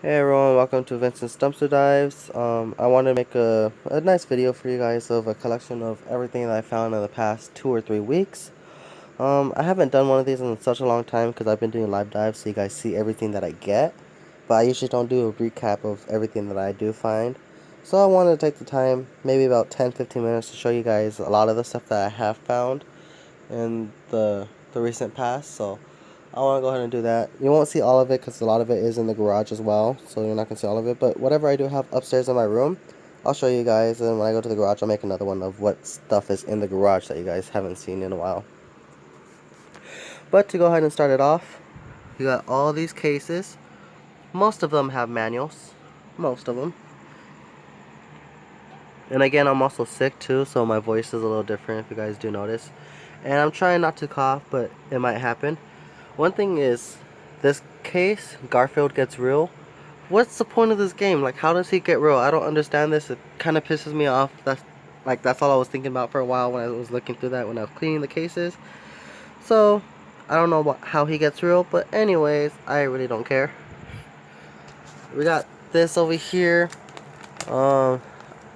Hey everyone, welcome to Vincent's Dumpster Dives. I wanted to make a nice video for you guys of a collection of everything that I found in the past 2 or 3 weeks. I haven't done one of these in such a long time because I've been doing live dives so you guys see everything that I get. But I usually don't do a recap of everything that I do find. So I wanted to take the time, maybe about 10-15 minutes, to show you guys a lot of the stuff that I have found in the recent past. So I want to go ahead and do that. You won't see all of it because a lot of it is in the garage as well, so you're not going to see all of it. But whatever I do have upstairs in my room, I'll show you guys. And when I go to the garage, I'll make another one of what stuff is in the garage that you guys haven't seen in a while. But to go ahead and start it off, you got all these cases. Most of them have manuals. Most of them. And again, I'm also sick too, so my voice is a little different if you guys do notice. And I'm trying not to cough, but it might happen. One thing is, this case, Garfield gets real. What's the point of this game? Like, how does he get real? I don't understand this. It kind of pisses me off. That's all I was thinking about for a while when I was looking through that when I was cleaning the cases. So, I don't know how he gets real, but anyways, I really don't care. We got this over here. I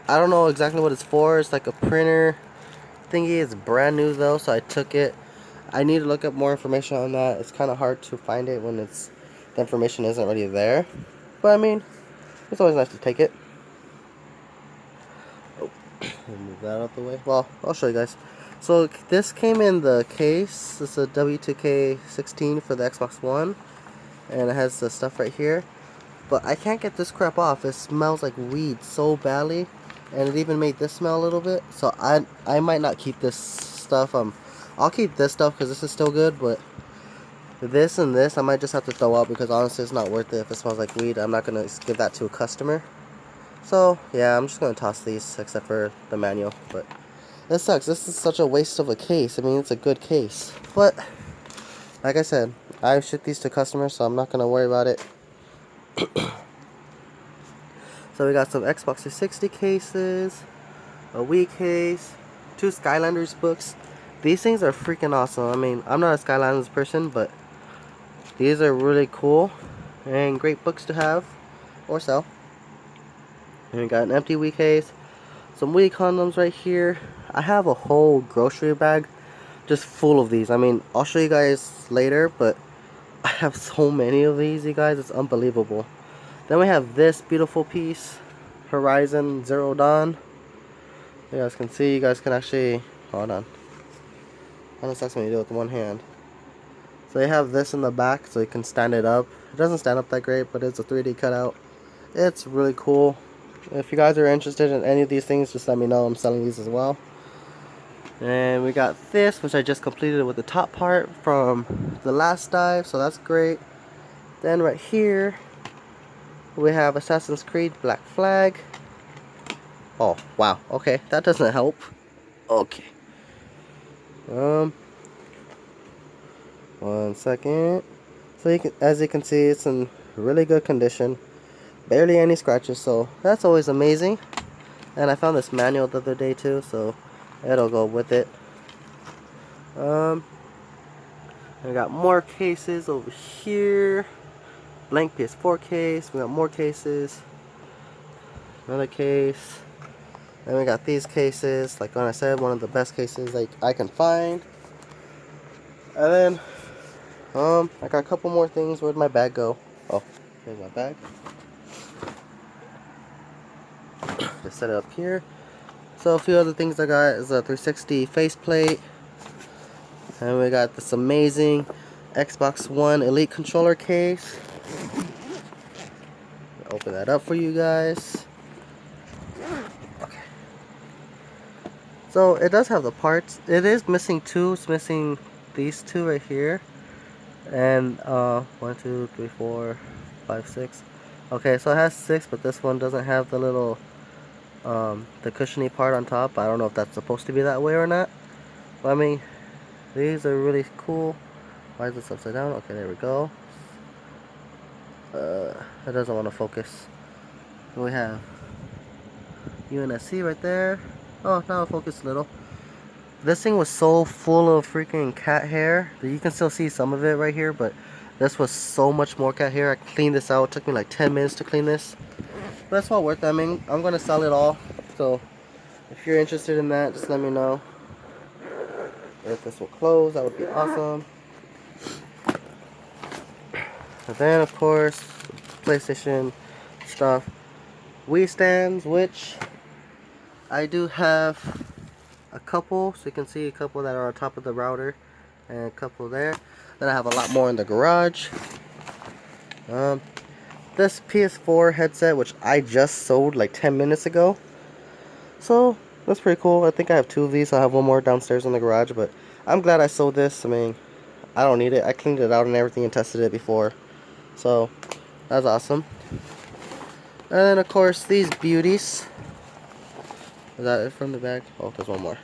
don't know exactly what it's for. It's like a printer thingy. It's brand new though, so I took it. I need to look up more information on that. It's kind of hard to find it when the information isn't already there. But I mean, it's always nice to take it. Oh, move that out the way. Well, I'll show you guys. So this came in the case. It's a W2K16 for the Xbox One, and it has the stuff right here. But I can't get this crap off. It smells like weed so badly, and it even made this smell a little bit. So I might not keep this stuff. I'll keep this stuff because this is still good, but this and this I might just have to throw out because honestly it's not worth it if it smells like weed. I'm not gonna give that to a customer. So yeah, I'm just gonna toss these except for the manual. But this sucks. This is such a waste of a case. I mean, it's a good case, but like I said, I ship these to customers, so I'm not gonna worry about it. So we got some Xbox 360 cases, a Wii case, 2 Skylanders books. These things are freaking awesome. I mean, I'm not a Skylanders person, but these are really cool and great books to have or sell. And we got an empty Wii case, some Wii condoms right here. I have a whole grocery bag just full of these. I mean, I'll show you guys later, but I have so many of these, you guys. It's unbelievable. Then we have this beautiful piece, Horizon Zero Dawn. You guys can see, you guys can actually, hold on. Kind of sucks when you do it with one hand. So they have this in the back so you can stand it up. It doesn't stand up that great, but it's a 3D cutout. It's really cool. If you guys are interested in any of these things, just let me know. I'm selling these as well. And we got this, which I just completed with the top part from the last dive, so that's great. Then right here, we have Assassin's Creed Black Flag. Oh, wow. Okay, that doesn't help. Okay. One second. So as you can see, it's in really good condition. Barely any scratches, so that's always amazing. And I found this manual the other day too, so it'll go with it. I got more cases over here. Blank PS4 case. We got more cases. Another case. Then we got these cases. Like when I said, one of the best cases like I can find. And then I got a couple more things. Where'd my bag go? Oh, here's my bag. Just set it up here. So a few other things I got is a 360 faceplate. And we got this amazing Xbox One Elite controller case. Open that up for you guys. Okay. So it does have the parts. It is missing two. It's missing these two right here. And 1, 2, 3, 4, 5, 6. Okay, so it has 6, but this one doesn't have the little the cushiony part on top. I don't know if that's supposed to be that way or not. But I mean, these are really cool. Why is this upside down? Okay, there we go. It doesn't want to focus. We have UNSC right there. Oh, now it focused a little. This thing was so full of freaking cat hair that you can still see some of it right here, but This was so much more cat hair. I cleaned this out. It took me like 10 minutes to clean this. But it's well worth it. I mean, I'm going to sell it all. So if you're interested in that, just let me know. If this will close, that would be awesome. And then, of course, PlayStation stuff. Wii stands, which I do have a couple. So you can see a couple that are on top of the router. And a couple there. Then I have a lot more in the garage. This PS4 headset, which I just sold like 10 minutes ago. So that's pretty cool. I think I have 2 of these. I have one more downstairs in the garage, but I'm glad I sold this. I mean, I don't need it. I cleaned it out and everything and tested it before. So that's awesome. And then of course these beauties. Is that it from the bag? Oh, there's one more.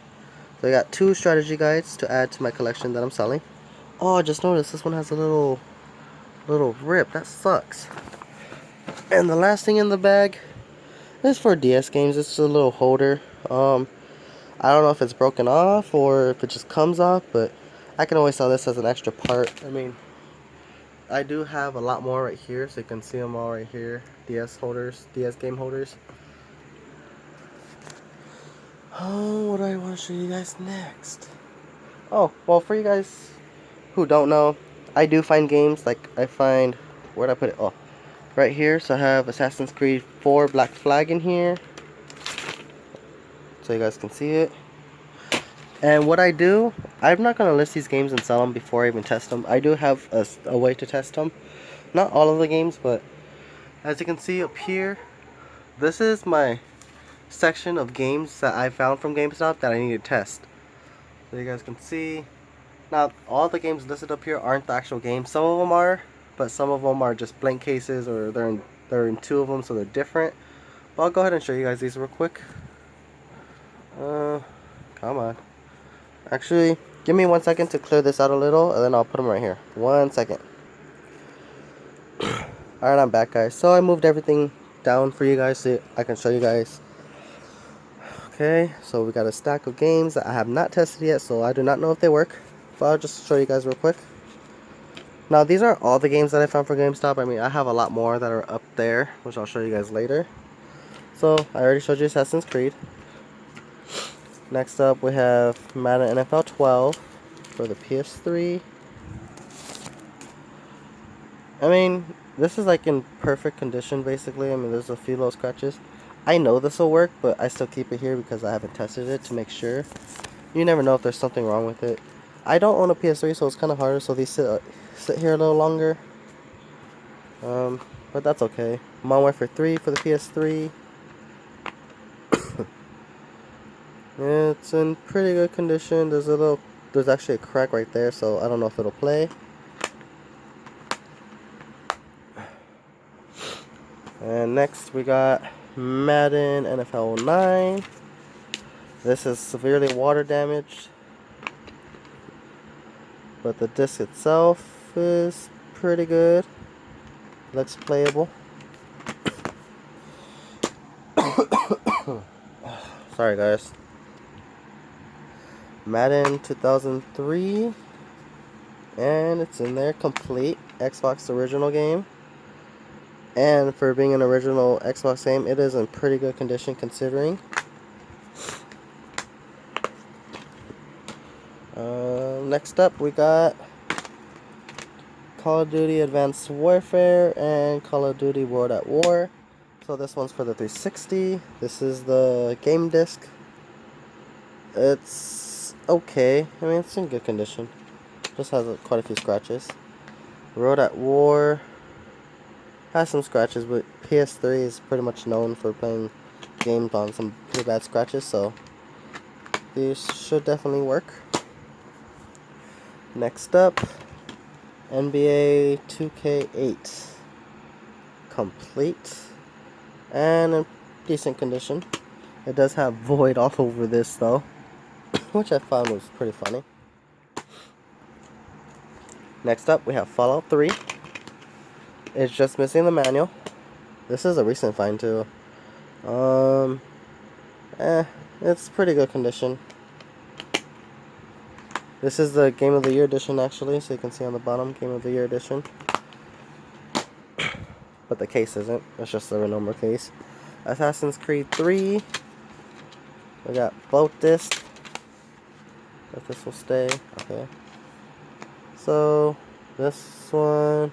So I got 2 strategy guides to add to my collection that I'm selling. Oh, I just noticed this one has a little rip. That sucks. And the last thing in the bag is for DS games. It's just a little holder. I don't know if it's broken off or if it just comes off, but I can always sell this as an extra part. I mean, I do have a lot more right here, so you can see them all right here. DS holders, DS game holders. Oh, what do I want to show you guys next? Oh, well, for you guys who don't know, I do find games. Like, I find, where'd I put it? Oh, right here. So I have Assassin's Creed 4 Black Flag in here, so you guys can see it. And what I do, I'm not going to list these games and sell them before I even test them. I do have a way to test them. Not all of the games, but as you can see up here, this is my section of games that I found from GameStop that I need to test. So you guys can see. Now, all the games listed up here aren't the actual games. Some of them are, but some of them are just blank cases, or they're in 2 of them, so they're different. But I'll go ahead and show you guys these real quick. Come on. Actually, give me 1 second to clear this out a little, and then I'll put them right here. 1 second. Alright, I'm back, guys. So I moved everything down for you guys so I can show you guys. Okay, so we got a stack of games that I have not tested yet, so I do not know if they work. But I'll just show you guys real quick. Now, these aren't all the games that I found for GameStop. I mean, I have a lot more that are up there, which I'll show you guys later. So, I already showed you Assassin's Creed. Next up, we have Madden NFL 12 for the PS3. I mean, this is like in perfect condition, basically. I mean, there's a few little scratches. I know this will work, but I still keep it here because I haven't tested it to make sure. You never know if there's something wrong with it. I don't own a PS3, so it's kind of harder, so these sit here a little longer. But that's okay. Modern Warfare 3 for the PS3. It's in pretty good condition. There's actually a crack right there, so I don't know if it'll play. And next we got Madden NFL 9. This is severely water damaged, but the disc itself is pretty good. Looks playable. Sorry, guys. Madden 2003, and it's in there complete. Xbox original game, and for being an original Xbox game, it is in pretty good condition considering. Next up we got Call of Duty Advanced Warfare and Call of Duty World at War. So this one's for the 360. This is the game disc. It's okay. I mean, it's in good condition. Just has quite a few scratches. World at War has some scratches, but PS3 is pretty much known for playing games on some pretty bad scratches, so these should definitely work. Next up, NBA 2K8. Complete and in decent condition. It does have void all over this though, which I found was pretty funny. Next up, we have Fallout 3. It's just missing the manual. This is a recent find too. It's pretty good condition. This is the Game of the Year edition, actually, so you can see on the bottom, Game of the Year edition. But the case isn't. It's just a normal case. Assassin's Creed 3. We got both discs. If this will stay. Okay. So, this one,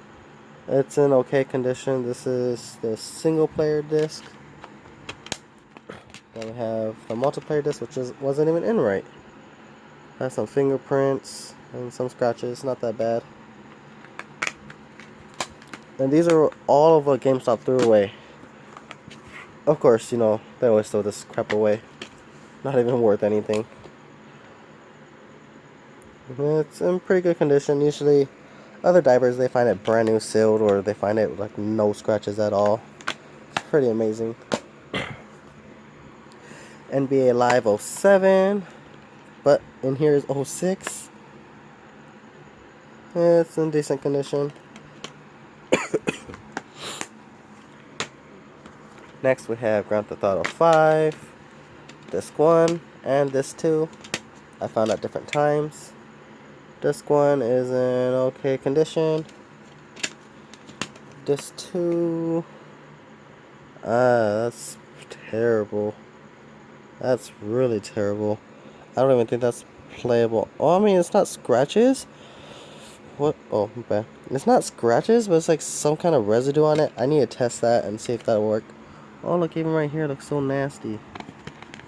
it's in okay condition. This is the single player disc. Then we have the multiplayer disc, which wasn't even in right. Has some fingerprints and some scratches. Not that bad. And these are all of what GameStop threw away. Of course, you know, they always throw this crap away. Not even worth anything. It's in pretty good condition. Usually, other divers, they find it brand new sealed, or they find it like no scratches at all. It's pretty amazing. NBA Live 07, but in here is 06. It's in decent condition. Next we have Grand Theft Auto 5, Disc 1, and Disc 2. I found at different times. Disc 1 is in okay condition. Disc 2, that's terrible. That's really terrible. I don't even think that's playable. Oh, I mean, it's not scratches. What? Oh, okay. It's not scratches, but it's like some kind of residue on it. I need to test that and see if that'll work. Oh, look, even right here, it looks so nasty.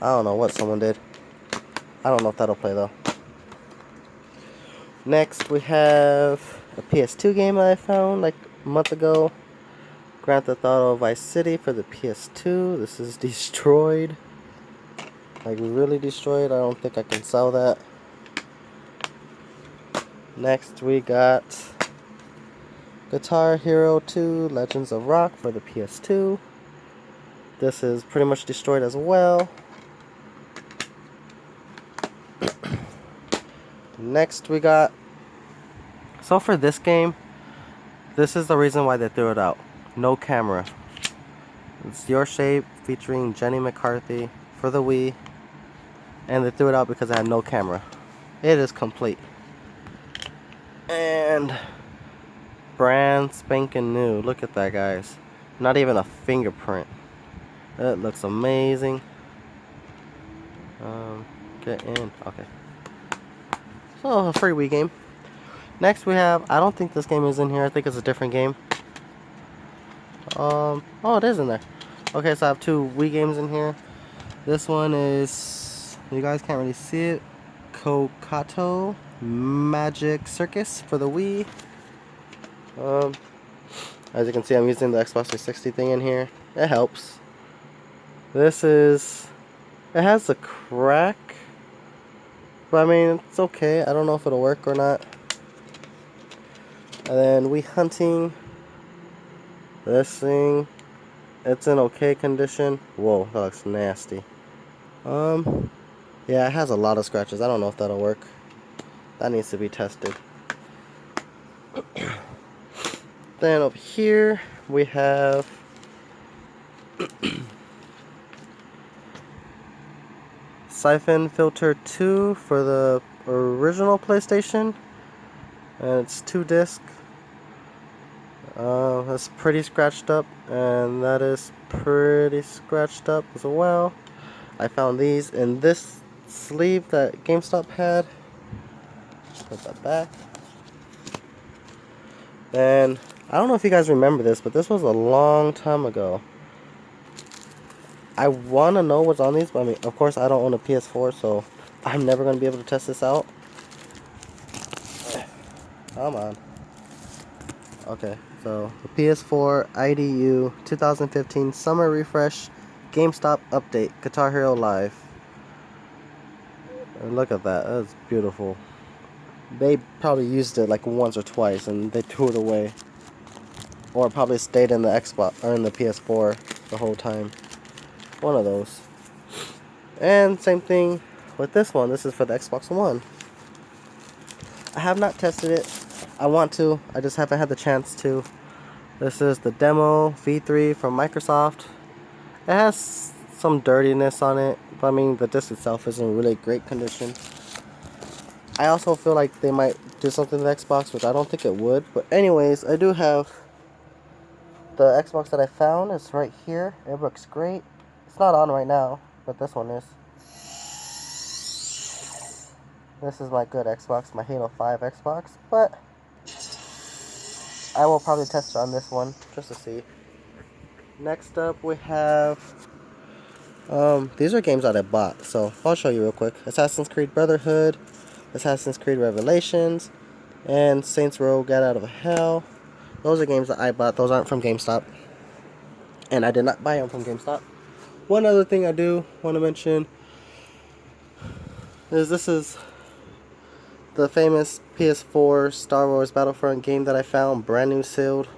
I don't know what someone did. I don't know if that'll play, though. Next, we have a PS2 game that I found like a month ago. Grand Theft Auto Vice City for the PS2. This is destroyed. Like, really destroyed. I don't think I can sell that. Next, we got Guitar Hero 2 Legends of Rock for the PS2. This is pretty much destroyed as well. Next, we got... So for this game, this is the reason why they threw it out. No camera. It's Your Shape featuring Jenny McCarthy for the Wii. And they threw it out because it had no camera. It is complete. And brand spanking new. Look at that, guys. Not even a fingerprint. It looks amazing. Get in. Okay. So, a free Wii game. Next we have, I don't think this game is in here. I think it's a different game. Oh, it is in there. Okay, so I have two Wii games in here. This one is, you guys can't really see it, Kokato Magic Circus for the Wii. As you can see, I'm using the Xbox 360 thing in here. It helps. This is, it has a crack, but I mean, it's okay. I don't know if it'll work or not. And then Wii Hunting. This thing, it's in okay condition. Whoa, that looks nasty. Yeah, it has a lot of scratches. I don't know if that'll work. That needs to be tested. Then over here we have Siphon Filter 2 for the original PlayStation, and it's 2 disc. That's pretty scratched up, and that is pretty scratched up as well. I found these in this sleeve that GameStop had. Put that back. Then, I don't know if you guys remember this, but this was a long time ago. I want to know what's on these, but I mean, of course, I don't own a PS4, so I'm never going to be able to test this out. Come on. Okay, so the PS4 IDU 2015 Summer Refresh GameStop Update Guitar Hero Live. And look at that, that's beautiful. They probably used it like once or twice and they threw it away. Or probably stayed in the Xbox or in the PS4 the whole time. One of those. And same thing with this one. This is for the Xbox One. I have not tested it. I want to. I just haven't had the chance to. This is the demo V3 from Microsoft. It has some dirtiness on it, but I mean the disc itself is in really great condition. I also feel like they might do something to the Xbox, which I don't think it would. But anyways, I do have the Xbox that I found. It's right here. It looks great. It's not on right now, but this one is. This is my good Xbox, my Halo 5 Xbox. But I will probably test it on this one just to see. Next up, we have these are games that I bought, so I'll show you real quick. Assassin's Creed Brotherhood, Assassin's Creed Revelations, and Saints Row Get Out of Hell. Those are games that I bought. Those aren't from GameStop, and I did not buy them from GameStop. One other thing I do want to mention is this is the famous PS4 Star Wars Battlefront game that I found, brand new sealed.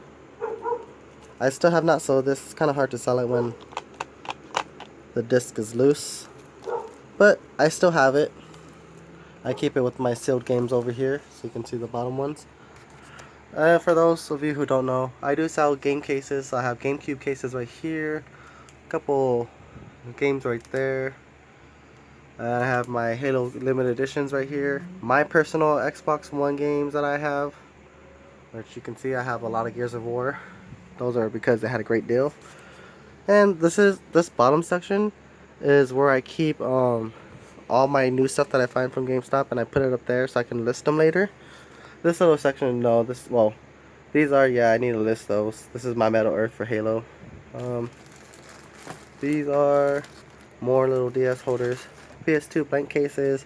I still have not sold this. It's kind of hard to sell it when the disc is loose, but I still have it. I keep it with my sealed games over here, so you can see the bottom ones. For those of you who don't know, I do sell game cases. I have GameCube cases right here, a couple games right there. I have my Halo limited editions right here. My personal Xbox One games that I have, which you can see I have a lot of Gears of War. Those are because they had a great deal. And this bottom section is where I keep all my new stuff that I find from GameStop, and I put it up there so I can list them later. This little section, no, these are, yeah, I need to list those. This is my Metal Earth for Halo. These are more little DS holders, PS2 blank cases,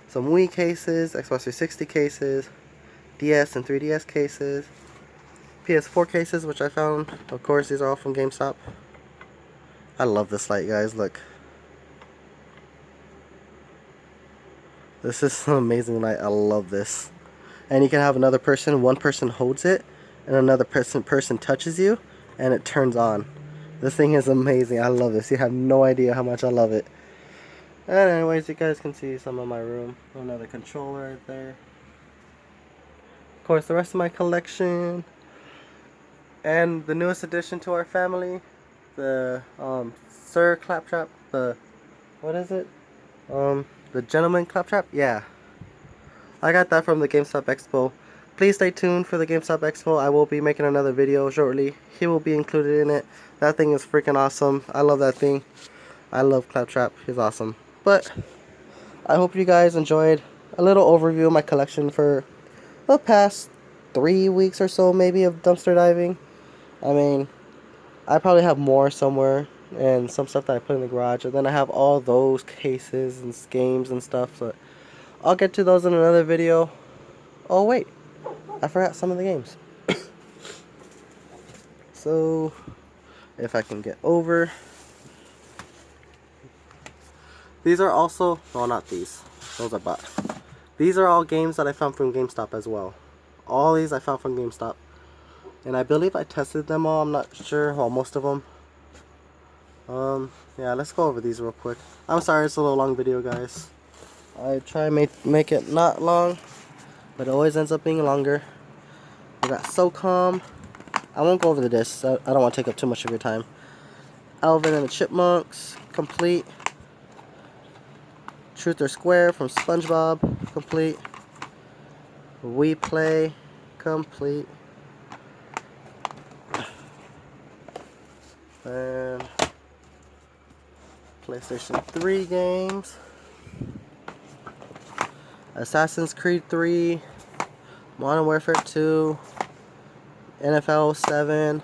some Wii cases, Xbox 360 cases, DS and 3DS cases, PS4 cases, which I found. Of course, these are all from GameStop. I love this light, guys. Look. This is an amazing light. I love this. And you can have another person, one person holds it, and another person touches you, and it turns on. This thing is amazing. I love this. You have no idea how much I love it. And anyways, you guys can see some of my room. Another controller right there. Of course, the rest of my collection. And the newest addition to our family, the Sir Claptrap, what is it? The Gentleman Claptrap? Yeah. I got that from the GameStop Expo. Please stay tuned for the GameStop Expo. I will be making another video shortly. He will be included in it. That thing is freaking awesome. I love that thing. I love Claptrap. He's awesome. But I hope you guys enjoyed a little overview of my collection for the past 3 weeks or so, maybe, of dumpster diving. I mean, I probably have more somewhere, and some stuff that I put in the garage, and then I have all those cases and games and stuff, so I'll get to those in another video. Oh wait, I forgot some of the games. So, if I can get over. These are also, no, not these. Those I bought. These are all games that I found from GameStop as well. All these I found from GameStop. And I believe I tested them all. I'm not sure. Well, most of them. Yeah, let's go over these real quick. I'm sorry it's a little long video, guys. I try and make it not long, but it always ends up being longer. We got SOCOM. I won't go over the discs. I don't want to take up too much of your time. Alvin and the Chipmunks, complete. Truth or Square from SpongeBob, complete. We Play, complete. And PlayStation 3 games. Assassin's Creed 3, Modern Warfare 2, NFL 7,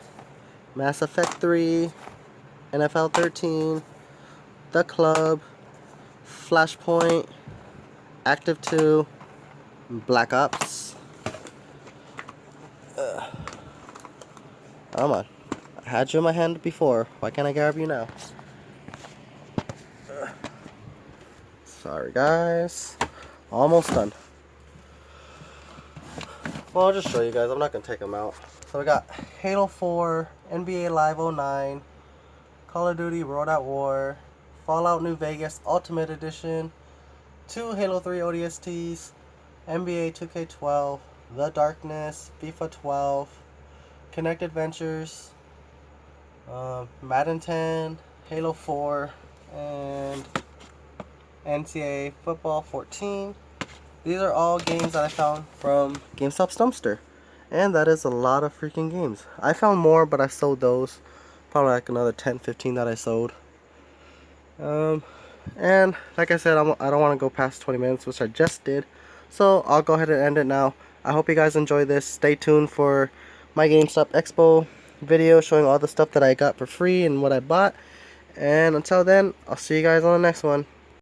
Mass Effect 3, NFL 13, The Club, Flashpoint, Active 2, Black Ops. Come on. I had you in my hand before. Why can't I grab you now? Sorry, guys. Almost done. Well, I'll just show you guys. I'm not going to take them out. So we got Halo 4, NBA Live 09, Call of Duty World at War, Fallout New Vegas Ultimate Edition, 2 Halo 3 ODSTs, NBA 2K12, The Darkness, FIFA 12, Kinect Adventures, Madden 10, Halo 4, and NCAA Football 14. these are all games that I found from Gamestop's Dumpster. And that is a lot of freaking games. I found more, but I sold those. Probably like another 10, 15 that I sold. And like I said, I don't want to go past 20 minutes, which I just did. So I'll go ahead and end it now. I hope you guys enjoy this. Stay tuned for my GameStop Expo video showing all the stuff that I got for free and what I bought. And until then, I'll see you guys on the next one.